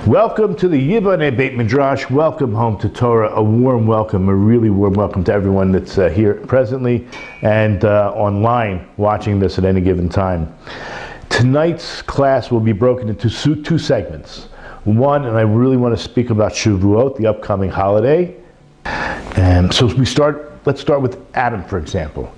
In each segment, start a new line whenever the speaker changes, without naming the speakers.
Welcome to the Yiboneh Beit Midrash. Welcome home to Torah. A warm welcome, a really warm welcome to everyone that's here presently and online watching this at any given time. Tonight's class will be broken into two segments. One, and I really want to speak about Shavuot, the upcoming holiday. So let's start with Adam, for example.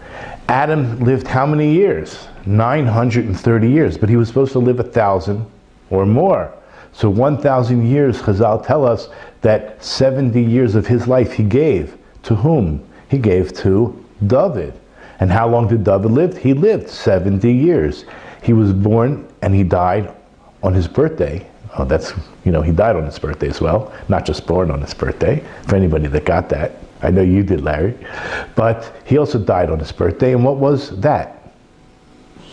Adam lived how many years? 930 years, but he was supposed to live 1,000 or more. So 1,000 years, Chazal tell us that 70 years of his life he gave. To whom? He gave to Dovid. And how long did Dovid live? He lived 70 years. He was born and he died on his birthday. Oh, he died on his birthday as well. Not just born on his birthday, for anybody that got that. I know you did, Larry. But he also died on his birthday. And what was that?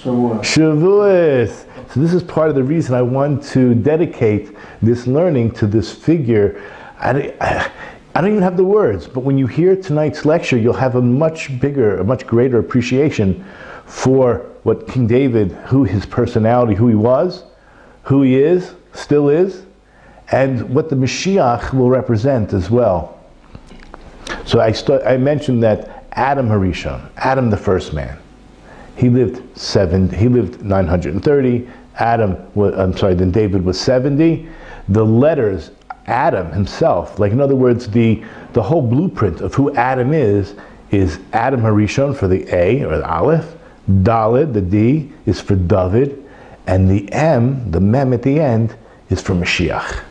Shavuot. So this is part of the reason I want to dedicate this learning to this figure. I don't even have the words, but when you hear tonight's lecture, you'll have a much greater appreciation for what King David, who his personality, who he was, who he is, still is, and what the Mashiach will represent as well. So I mentioned that Adam Harishon, Adam the first man, he lived 930. Then David was 70. The letters, Adam himself, like in other words, the whole blueprint of who Adam is Adam Harishon for the A, or the Aleph, Daled, the D, is for Dovid, and the M, the Mem at the end, is for Mashiach.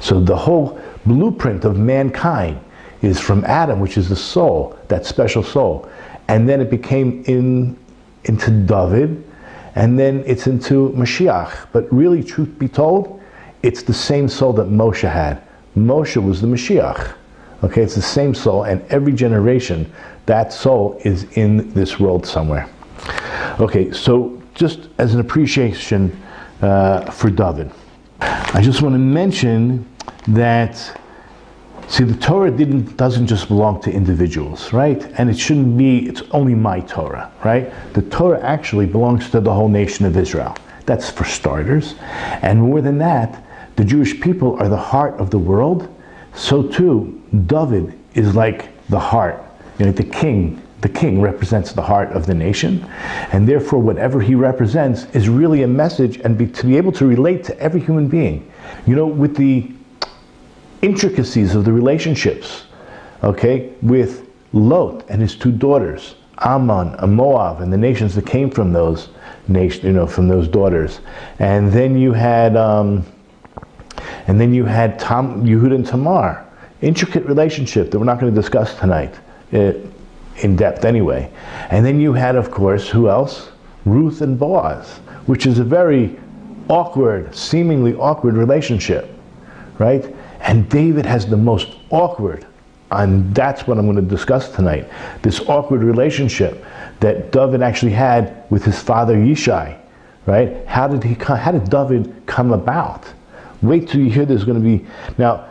So the whole blueprint of mankind is from Adam, which is the soul, that special soul. And then it became into Dovid, and then it's into Mashiach. But really, truth be told, it's the same soul that Moshe had. Moshe was the Mashiach. Okay, it's the same soul, and every generation, that soul is in this world somewhere. Okay, so just as an appreciation for Dovid, I just want to mention that, see, the Torah doesn't just belong to individuals, right? And it shouldn't be, it's only my Torah, right? The Torah actually belongs to the whole nation of Israel. That's for starters. And more than that, the Jewish people are the heart of the world. So too, Dovid is like the heart. The king represents the heart of the nation. And therefore, whatever he represents is really a message and to be able to relate to every human being. With the intricacies of the relationships, okay, with Lot and his two daughters, Ammon and Moab, and the nations that came from those nations, from those daughters, and then you had Yehuda and Tamar, intricate relationship that we're not going to discuss tonight in depth anyway, and then you had, of course, who else? Ruth and Boaz, which is a very seemingly awkward relationship, right? And David has the most awkward, and that's what I'm going to discuss tonight, this awkward relationship that David actually had with his father Yesai, right? How did David come about? Wait till you hear there's going to be, now,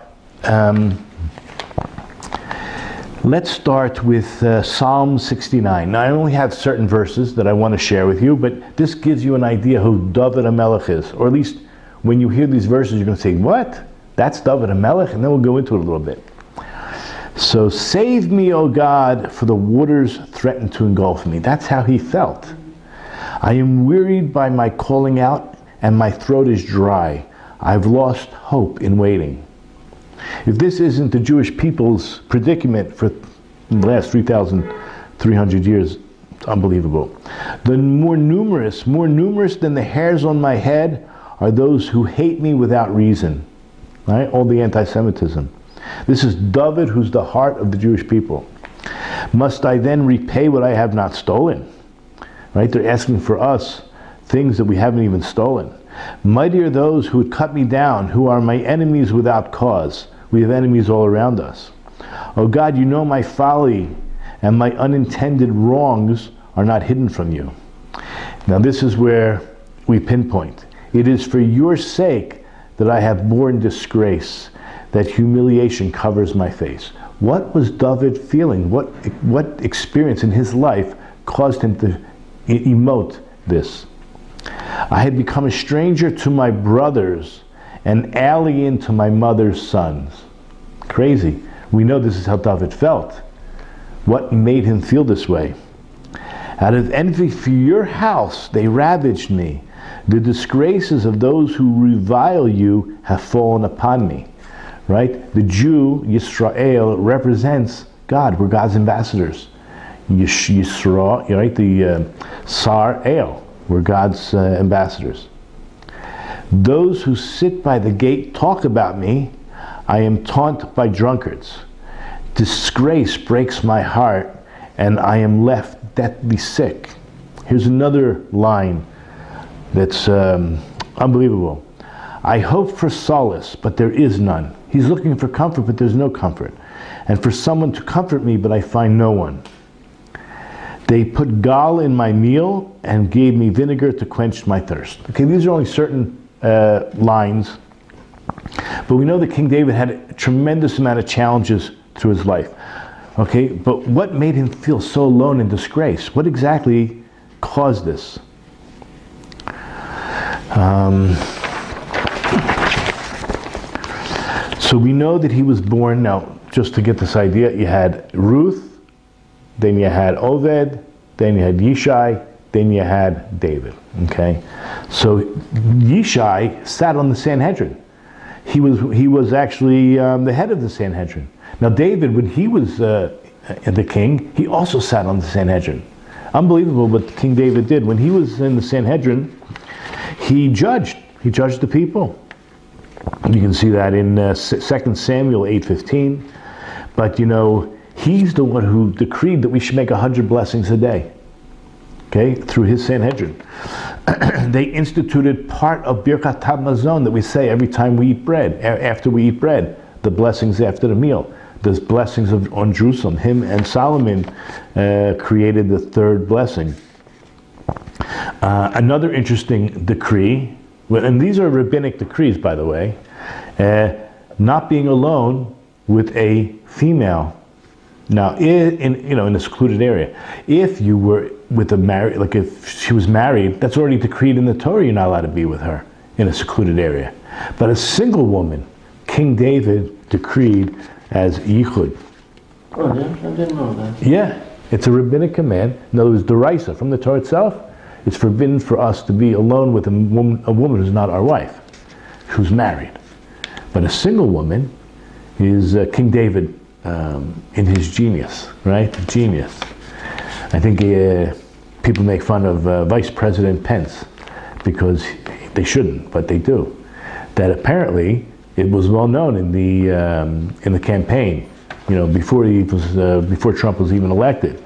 let's start with Psalm 69. Now I only have certain verses that I want to share with you, but this gives you an idea who Dovid HaMelach is, or at least when you hear these verses you're going to say, what? That's Dovid HaMelach? And then we'll go into it a little bit. So, save me, O God, for the waters threaten to engulf me. That's how he felt. I am wearied by my calling out, and my throat is dry. I've lost hope in waiting. If this isn't the Jewish people's predicament for the last 3,300 years, it's unbelievable. The more numerous than the hairs on my head are those who hate me without reason. Right? All the anti-Semitism. This is David, who's the heart of the Jewish people. Must I then repay what I have not stolen? Right? They're asking for us things that we haven't even stolen. Mighty are those who would cut me down, who are my enemies without cause. We have enemies all around us. Oh God, you know my folly, and my unintended wrongs are not hidden from you. Now this is where we pinpoint. It is for your sake that I have borne disgrace, that humiliation covers my face. What was Dovid feeling? What experience in his life caused him to emote this? I had become a stranger to my brothers, an alien to my mother's sons. Crazy. We know this is how Dovid felt. What made him feel this way? Out of envy for your house, they ravaged me. The disgraces of those who revile you have fallen upon me. Right? The Jew, Yisrael, represents God. We're God's ambassadors. Yisra, right? The Sar El. We're God's ambassadors. Those who sit by the gate talk about me. I am taunted by drunkards. Disgrace breaks my heart, and I am left deathly sick. Here's another line that's unbelievable. I hope for solace, but there is none. He's looking for comfort, but there's no comfort. And for someone to comfort me, but I find no one. They put gall in my meal and gave me vinegar to quench my thirst. Okay, these are only certain lines. But we know that King David had a tremendous amount of challenges through his life. Okay, but what made him feel so alone and disgraced? What exactly caused this? So we know that he was born, now just to get this idea, you had Ruth, then you had Oved, then you had Yeshai, then you had David, okay? So Yeshai sat on the Sanhedrin. He was actually the head of the Sanhedrin. Now David, when he was the king, he also sat on the Sanhedrin. Unbelievable what King David did. When he was in the Sanhedrin, he judged the people. You can see that in 2 Samuel 8:15. But you know, he's the one who decreed that we should make 100 blessings a day. Okay, through his Sanhedrin. They instituted part of Birkat HaMazon that we say every time we eat bread, after we eat bread, the blessings after the meal. The blessings on Jerusalem. Him and Solomon created the third blessing. Another interesting decree, and these are rabbinic decrees, by the way, not being alone with a female. Now, in a secluded area, if you were with a married, like if she was married, that's already decreed in the Torah. You're not allowed to be with her in a secluded area. But a single woman, King David decreed as yichud.
Oh yeah, I didn't know that.
Yeah, it's a rabbinic command. In other words, deraisa from the Torah itself. It's forbidden for us to be alone with a woman who's not our wife, who's married. But a single woman is King David in his genius, right? Genius. I think people make fun of Vice President Pence because they shouldn't, but they do. That apparently it was well known in the campaign, before Trump was even elected,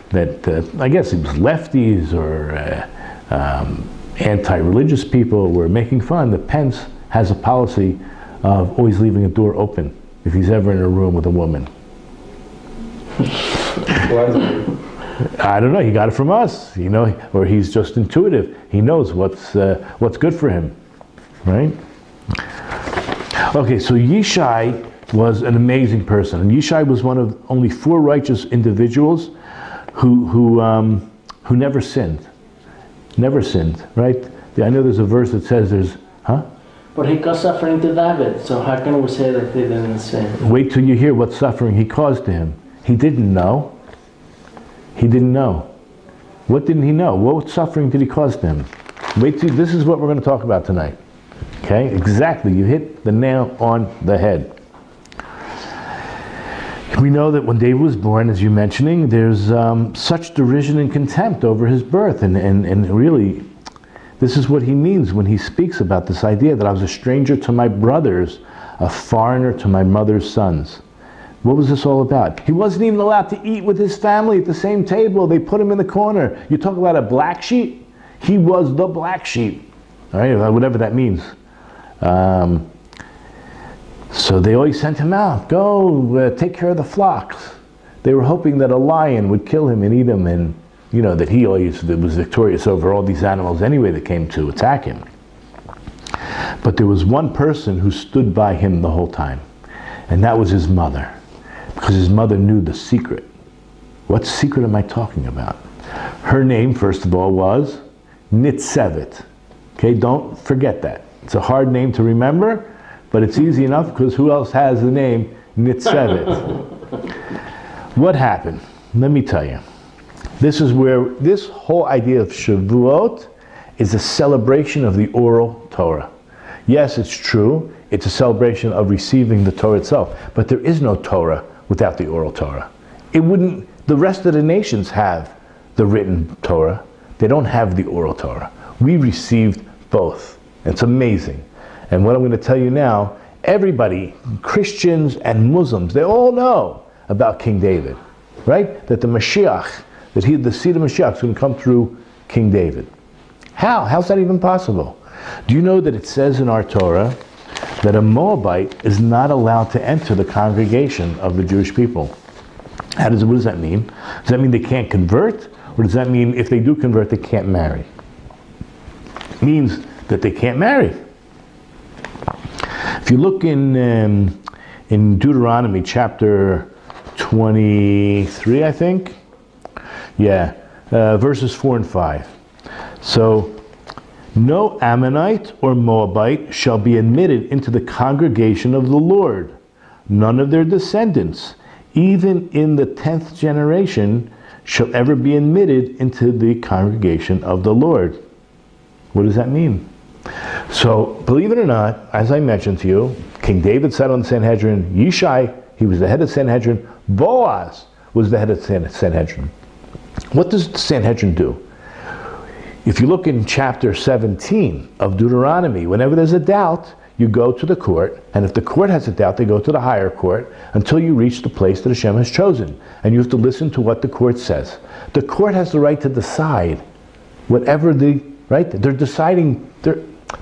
that I guess it was lefties or anti-religious people were making fun that Pence has a policy of always leaving a door open if he's ever in a room with a woman. I don't know. He got it from us, or he's just intuitive. He knows what's good for him, right? Okay, so Yeshai was an amazing person, and Yeshai was one of only 4 righteous individuals who never sinned. Never sinned, right? I know there's a verse that says
But he caused suffering to David, so how can we say that he didn't sin?
Wait till you hear what suffering he caused to him. He didn't know. He didn't know. What didn't he know? What suffering did he cause to him? Wait till, this is what we're going to talk about tonight. Okay, exactly. You hit the nail on the head. We know that when David was born, as you're mentioning, there's such derision and contempt over his birth. And really, this is what he means when he speaks about this idea that I was a stranger to my brothers, a foreigner to my mother's sons. What was this all about? He wasn't even allowed to eat with his family at the same table. They put him in the corner. You talk about a black sheep? He was the black sheep. All right, whatever that means. So they always sent him out. Go take care of the flocks. They were hoping that a lion would kill him and eat him, and that he always was victorious over all these animals anyway that came to attack him. But there was one person who stood by him the whole time, and that was his mother. because his mother knew the secret. What secret am I talking about? Her name, first of all, was Nitzevet. Okay, don't forget that. It's a hard name to remember, but it's easy enough because who else has the name Nitzevet? What happened? Let me tell you. This is where this whole idea of Shavuot is a celebration of the oral Torah. Yes, it's true. It's a celebration of receiving the Torah itself. But there is no Torah without the oral Torah. The rest of the nations have the written Torah. They don't have the oral Torah. We received both. It's amazing. And what I'm going to tell you now, everybody, Christians and Muslims, they all know about King David, right? That the Mashiach, the seed of Mashiach is going to come through King David. How? How's that even possible? Do you know that it says in our Torah that a Moabite is not allowed to enter the congregation of the Jewish people? What does that mean? Does that mean they can't convert? Or does that mean if they do convert, they can't marry? It means that they can't marry. If you look in Deuteronomy chapter 23, I think, verses 4 and 5. So, no Ammonite or Moabite shall be admitted into the congregation of the Lord. None of their descendants, even in the 10th generation, shall ever be admitted into the congregation of the Lord. What does that mean? So, believe it or not, as I mentioned to you, King David sat on the Sanhedrin. Yesai, he was the head of the Sanhedrin. Boaz was the head of the Sanhedrin. What does the Sanhedrin do? If you look in chapter 17 of Deuteronomy, whenever there's a doubt, you go to the court, and if the court has a doubt, they go to the higher court until you reach the place that Hashem has chosen. And you have to listen to what the court says. The court has the right to decide whatever they're deciding.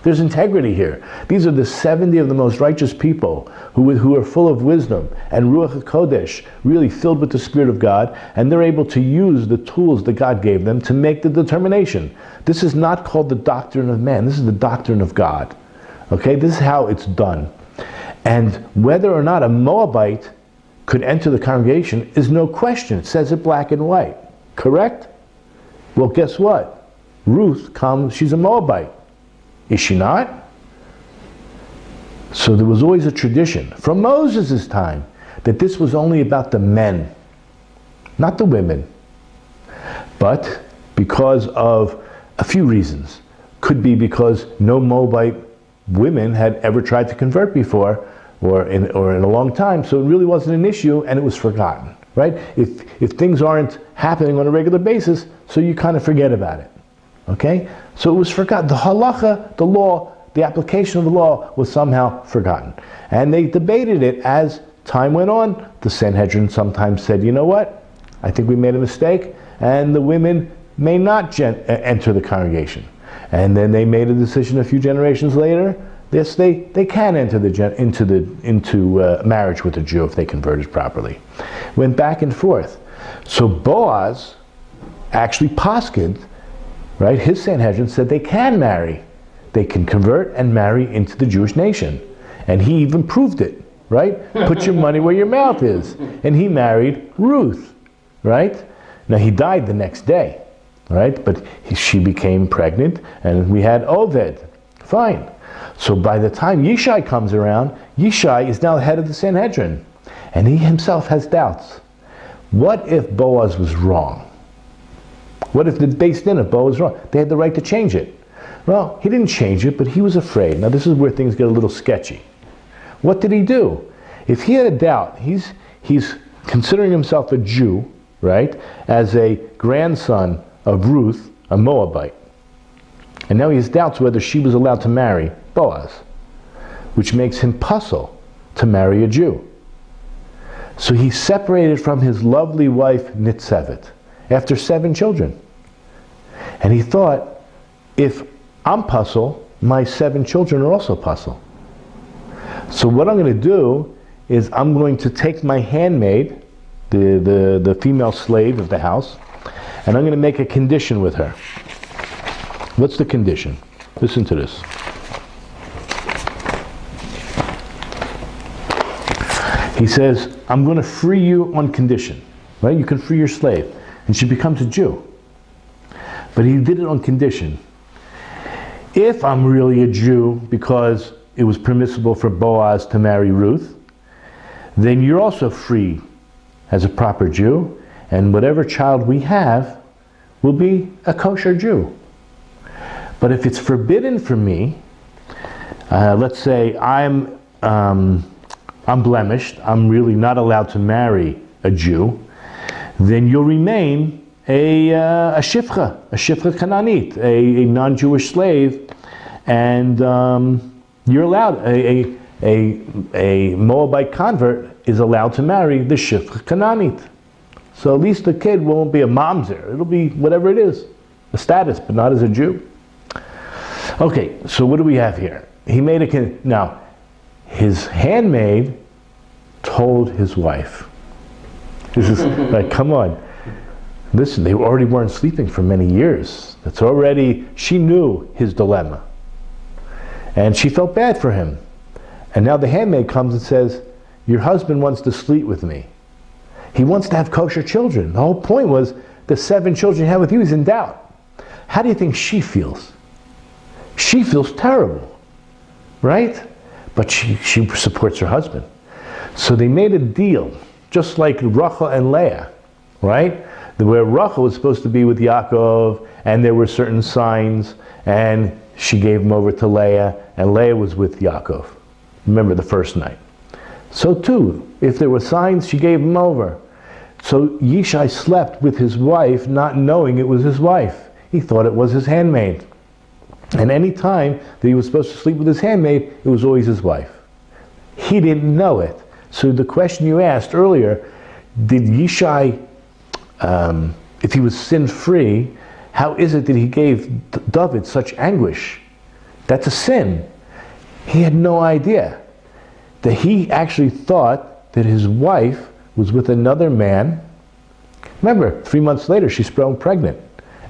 There's integrity here. These are the 70 of the most righteous people who are full of wisdom and Ruach HaKodesh, really filled with the Spirit of God, and they're able to use the tools that God gave them to make the determination. This is not called the doctrine of man. This is the doctrine of God. Okay, this is how it's done. And whether or not a Moabite could enter the congregation is no question. It says it black and white. Correct? Well, guess what? Ruth comes, she's a Moabite. Is she not? So there was always a tradition from Moses' time that this was only about the men, not the women. But because of a few reasons. Could be because no Moabite women had ever tried to convert before or in a long time, so it really wasn't an issue and it was forgotten, right? If things aren't happening on a regular basis, so you kind of forget about it. Okay? So it was forgotten. The halacha, the law, the application of the law was somehow forgotten. And they debated it as time went on. The Sanhedrin sometimes said, you know what? I think we made a mistake, and the women may not enter the congregation. And then they made a decision a few generations later. Yes, they can enter into marriage with a Jew if they converted properly. Went back and forth. So Boaz actually poskined, right? His Sanhedrin said they can marry. They can convert and marry into the Jewish nation. And he even proved it, right? Put your money where your mouth is. And he married Ruth, right? Now he died the next day, right? But she became pregnant and we had Oved. Fine. So by the time Yesai comes around, Yesai is now the head of the Sanhedrin. And he himself has doubts. What if Boaz was wrong? What if the base din of Boaz was wrong? They had the right to change it. Well, he didn't change it, but he was afraid. Now this is where things get a little sketchy. What did he do? If he had a doubt, he's considering himself a Jew, right, as a grandson of Ruth, a Moabite. And now he has doubts whether she was allowed to marry Boaz, which makes him puzzle to marry a Jew. So he separated from his lovely wife Nitzevet after 7 children. And he thought, if I'm puzzle, my 7 children are also puzzle. So what I'm going to do is I'm going to take my handmaid, the female slave of the house, and I'm going to make a condition with her. What's the condition? Listen to this. He says, I'm going to free you on condition. Right? You can free your slave. And she becomes a Jew. But he did it on condition. If I'm really a Jew, because it was permissible for Boaz to marry Ruth, then you're also free as a proper Jew, and whatever child we have will be a kosher Jew. But if it's forbidden for me, let's say I'm blemished, I'm really not allowed to marry a Jew, then you'll remain a shifcha Canaanite, a non-Jewish slave, and you're allowed, a Moabite convert is allowed to marry the shifcha Canaanite. So at least the kid won't be a mamzer, it'll be whatever it is, a status, but not as a Jew. Okay, so what do we have here? He made now, his handmaid told his wife. This is like, come on. Listen, they already weren't sleeping for many years. It's already, she knew his dilemma. And she felt bad for him. And now the handmaid comes and says, your husband wants to sleep with me. He wants to have kosher children. The whole point was, the 7 children he had with you, he's in doubt. How do you think she feels? She feels terrible, right? But she supports her husband. So they made a deal, just like Rachel and Leah, right? Where Rachel was supposed to be with Yaakov, and there were certain signs, and she gave him over to Leah, and Leah was with Yaakov. Remember the first night. So too, if there were signs, she gave him over. So Yeshai slept with his wife, not knowing it was his wife. He thought it was his handmaid. And any time that he was supposed to sleep with his handmaid, it was always his wife. He didn't know it. So the question you asked earlier, did Yeshai, if he was sin-free, how is it that he gave Dovid such anguish? That's a sin. He had no idea that he actually thought that his wife was with another man. Remember, 3 months later, she's grown pregnant,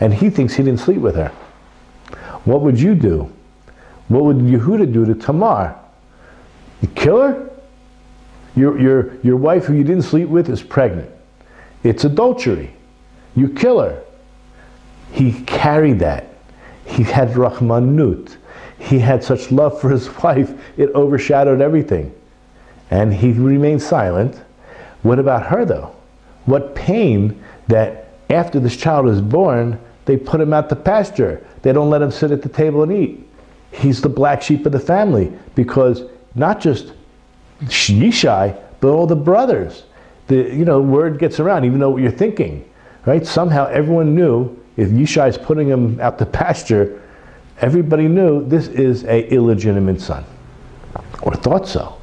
and he thinks he didn't sleep with her. What would you do? What would Yehuda do to Tamar? You kill her? Your wife who you didn't sleep with is pregnant. It's adultery. You kill her. He carried that. He had Rahmanut. He had such love for his wife, it overshadowed everything. And he remained silent. What about her though? What pain that after this child is born, they put him out to pasture. They don't let him sit at the table and eat. He's the black sheep of the family, because not just Yeshai, but all the brothers. Word gets around, even though what you're thinking, right? Somehow everyone knew if Yeshai's putting him out to pasture, everybody knew this is a illegitimate son, or thought so.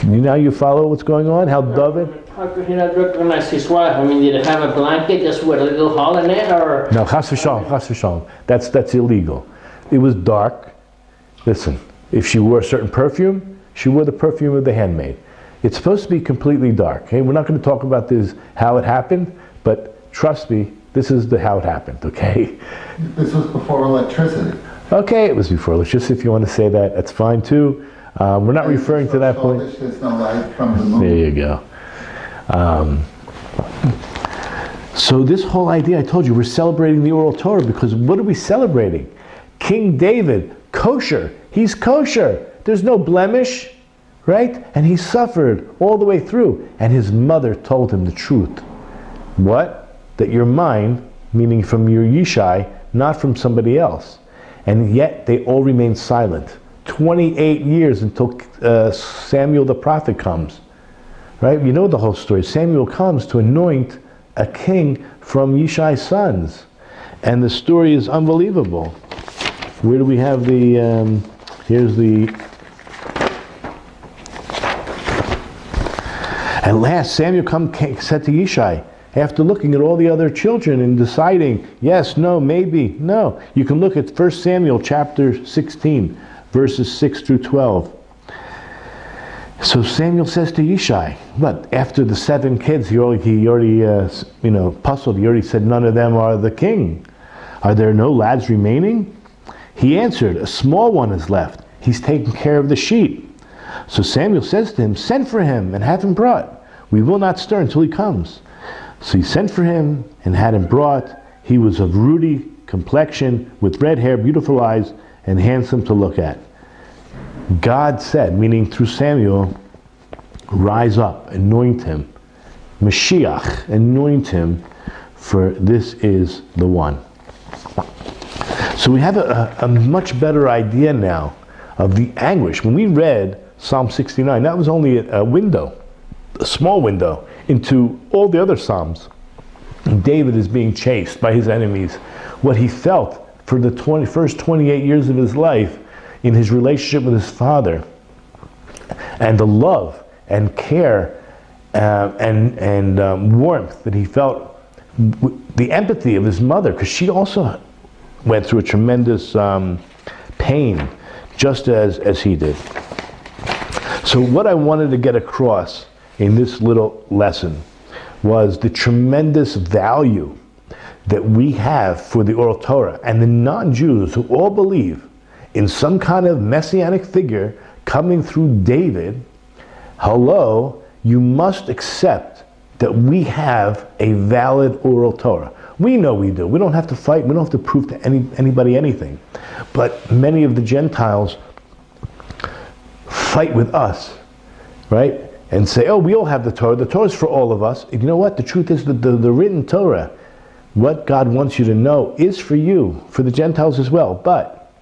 Now you follow what's going on? How Dovid?
How could he not recognize his wife? I mean, did it have a blanket just with a little hole in it, or?
No, chas v'shalom. That's illegal. It was dark. Listen, if she wore a certain perfume, she wore the perfume of the handmaid. It's supposed to be completely dark. Okay? We're not going to talk about this, how it happened, but trust me, this is how it happened, okay?
This was before electricity.
Okay, it was before electricity. If you want to say that, that's fine too. We're not referring to that point.
There's no light from the moon.
There you go. So this whole idea, I told you, we're celebrating the oral Torah because what are we celebrating? King David, kosher. He's kosher. There's no blemish, right? And he suffered all the way through. And his mother told him the truth. What? That you're mine, meaning from your Yeshai, not from somebody else. And yet they all remained silent. 28 years until Samuel the prophet comes. Right? You know the whole story. Samuel comes to anoint a king from Yeshai's sons. And the story is unbelievable. Where do we have the, here's the, at last Samuel said to Yeshai, after looking at all the other children and deciding, yes, no, maybe, no. You can look at 1 Samuel chapter 16, verses 6 through 12. So Samuel says to Yeshai, but after the 7 kids, he already puzzled. He already said, none of them are the king. Are there no lads remaining? He answered, a small one is left. He's taking care of the sheep. So Samuel says to him, send for him and have him brought. We will not stir until he comes. So he sent for him and had him brought. He was of ruddy complexion, with red hair, beautiful eyes, and handsome to look at. God said, meaning through Samuel, rise up, anoint him. Mashiach, anoint him, for this is the one. So we have a much better idea now of the anguish. When we read Psalm 69, that was only a window, a small window, into all the other Psalms. David is being chased by his enemies. What he felt for the first 28 years of his life in his relationship with his father, and the love and care and warmth that he felt, the empathy of his mother, because she also went through a tremendous pain, just as he did. So what I wanted to get across in this little lesson was the tremendous value that we have for the oral Torah, and the non-Jews who all believe in some kind of messianic figure coming through David. Hello, you must accept that we have a valid oral Torah. We know we do. We don't have to fight. We don't have to prove to anybody anything. But many of the Gentiles fight with us, right? And say, oh, we all have the Torah. The Torah is for all of us. And you know what? The truth is that the written Torah, what God wants you to know, is for you, for the Gentiles as well. But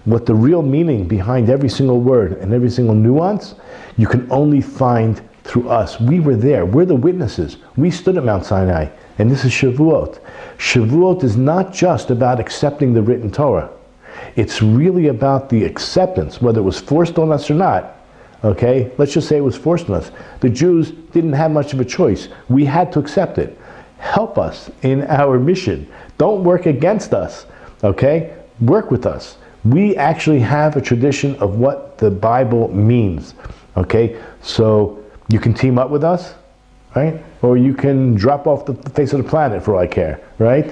what the real meaning behind every single word and every single nuance, you can only find through us. We were there. We're the witnesses. We stood at Mount Sinai. And this is Shavuot. Shavuot is not just about accepting the written Torah. It's really about the acceptance, whether it was forced on us or not. Okay? Let's just say it was forced on us. The Jews didn't have much of a choice. We had to accept it. Help us in our mission. Don't work against us. Okay? Work with us. We actually have a tradition of what the Bible means. Okay? So you can team up with us, right? Or you can drop off the face of the planet for all I care, right?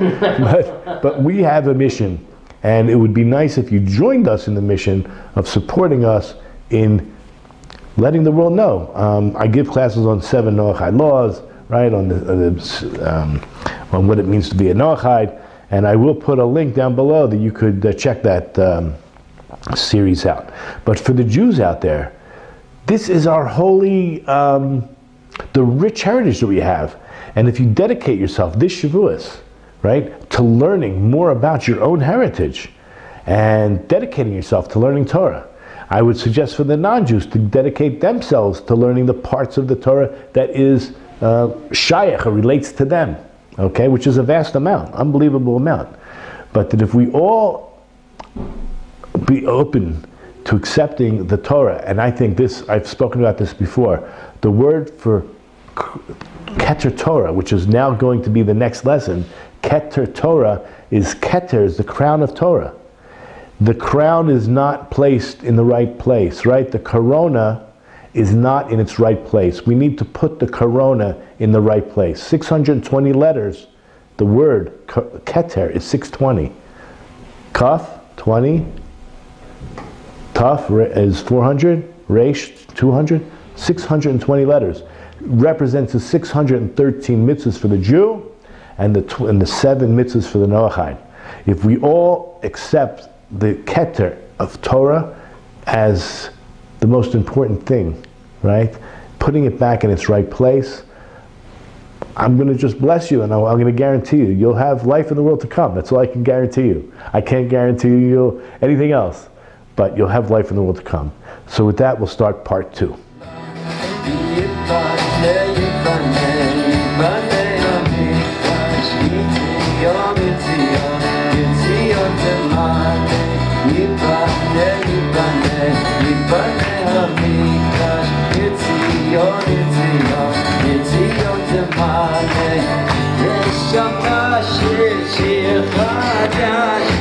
but we have a mission, and it would be nice if you joined us in the mission of supporting us in letting the world know. I give classes on 7 Noahide laws, right? On on what it means to be a Noahide, and I will put a link down below that you could check that series out. But for the Jews out there, this is our holy, the rich heritage that we have. And if you dedicate yourself this Shavuos, right, to learning more about your own heritage and dedicating yourself to learning Torah, I would suggest for the non-Jews to dedicate themselves to learning the parts of the Torah that is shayach, or relates to them, okay, which is a vast amount, unbelievable amount. But that if we all be open to accepting the Torah, and I think this, I've spoken about this before, the word for Keter Torah, which is now going to be the next lesson, Keter Torah is the crown of Torah. The crown is not placed in the right place, right? The corona is not in its right place. We need to put the corona in the right place. 620 letters, the word Keter is 620. Kaf, 20. Taf is 400. Resh, 200. 620 letters. Represents the 613 mitzvahs for the Jew and the 7 mitzvahs for the Noahide. If we all accept the Keter of Torah as the most important thing, right? Putting it back in its right place, I'm going to just bless you, and I'm going to guarantee you, you'll have life in the world to come. That's all I can guarantee you. I can't guarantee you anything else, but you'll have life in the world to come. So with that, we'll start part 2.
Neshama shir shir chadyash